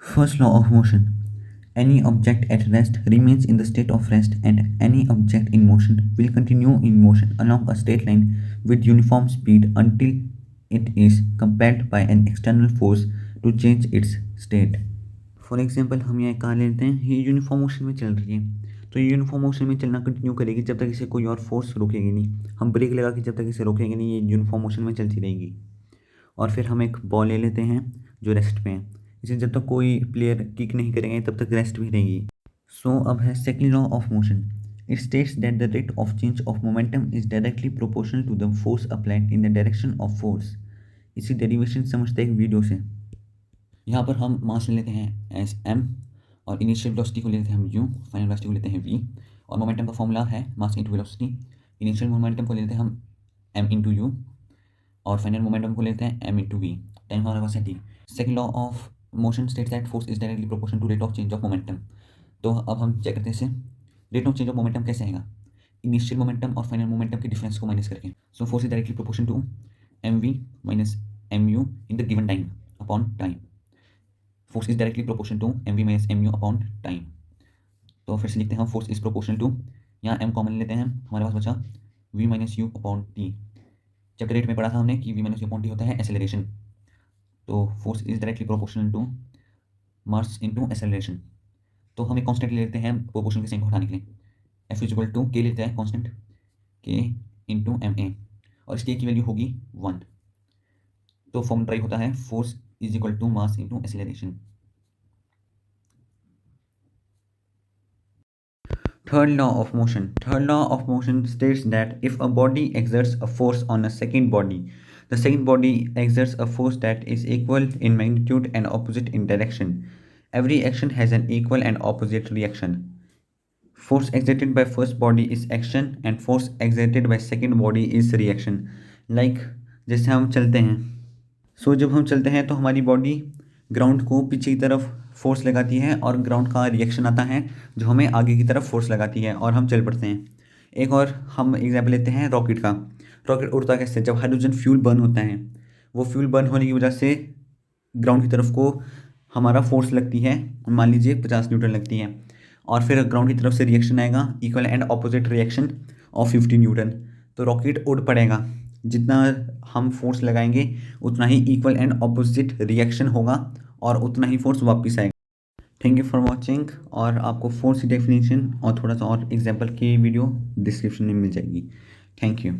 First law of motion. Any object at rest remains in the state of rest, and any object in motion will continue in motion along a straight line with uniform speed until it is compelled by an external force to change its state. For example हम यहाँ car लेते हैं, ये uniform motion में चल रही है, तो ये यूनिफॉर्म मोशन में चलना कंटिन्यू करेगी जब तक इसे कोई और फोर्स रोकेगी नहीं। हम ब्रेक लगा के जब तक इसे रोकेंगे नहीं, ये यूनिफॉर्म मोशन में चलती रहेगी। और फिर हम एक बॉल ले लेते हैं जो रेस्ट पे है, इसे जब तक कोई प्लेयर किक नहीं करेंगे तब तक रेस्ट भी रहेगी। सो अब है second law of motion. It states that the rate of change of momentum is directly proportional to the force applied in the direction of force. इसी डेरिवेशन समझते हैं एक वीडियो से। यहाँ पर हम मास ले लेते हैं एस एम, और इनिशियल वेलोसिटी को लेते हैं हम यू, फाइनल वेलोसिटी को लेते हैं वी, और मोमेंटम का फॉर्मूला है mass into velocity. Initial momentum को लेते हैं हम एम इंटू यू, और फाइनल मोमेंटम को लेते हैं एम इंटू वी। टाइम हमारे पास है T. Second law of motion states that force is directly proportional to rate of change of momentum. तो अब हम चेक करते हैं इसे, rate of change of momentum कैसे आएगा, इनिशियल मोमेंटम और फाइनल मोमेंटम के डिफरेंस को माइनस करके। So force is directly proportional to M V minus M U in the given time upon time. Force is directly proportional to M V minus M U upon time. तो फिर से लिखते हैं हम, force is proportional to, यहाँ M common लेते हैं, हमारे पास बचा V minus U upon T. Chapter 8 में पढ़ा था हमने कि V minus U upon T होता है एक्सेलरेशन। तो force is directly proportional to mass into acceleration. तो हम एक कांस्टेंट ले लेते हैं प्रोपोर्शनल के साइन को हटाने के लिए, एफ इज इक्वल टू के लेते हैं कांस्टेंट के इंटू एम ए, और इसकी की वैल्यू होगी 1। तो फॉर्म ड्राइव होता है force is equal to mass into acceleration. Third law of motion. Third law of motion states that if a body exerts a force on a second body, the second body exerts a force that is equal in magnitude and opposite in direction. Every action has an equal and opposite reaction. Force exerted by first body is action and force exerted by second body is reaction. Like जैसे हम चलते हैं, जब हम चलते हैं तो हमारी बॉडी ग्राउंड को पीछे की तरफ फोर्स लगाती है और ग्राउंड का रिएक्शन आता है जो हमें आगे की तरफ फोर्स लगाती है और हम चल पड़ते हैं। एक और हम एग्जाम्पल लेते हैं रॉकेट का। रॉकेट उड़ता कैसे, जब हाइड्रोजन फ्यूल बर्न होता है, वो फ्यूल बर्न होने की वजह से ग्राउंड की तरफ को हमारा फोर्स लगती है, मान लीजिए 50 न्यूटन लगती है, और फिर ग्राउंड की तरफ से रिएक्शन आएगा equal and opposite reaction of 50 Newton. तो रॉकेट उड़ पड़ेगा, जितना हम फोर्स लगाएंगे उतना ही इक्वल एंड ऑपोजिट रिएक्शन होगा और उतना ही फोर्स वापस आएगा। थैंक यू फॉर वॉचिंग, और आपको फोर्स की डेफिनेशन और थोड़ा सा और एग्जाम्पल की वीडियो डिस्क्रिप्शन में मिल जाएगी। Thank you.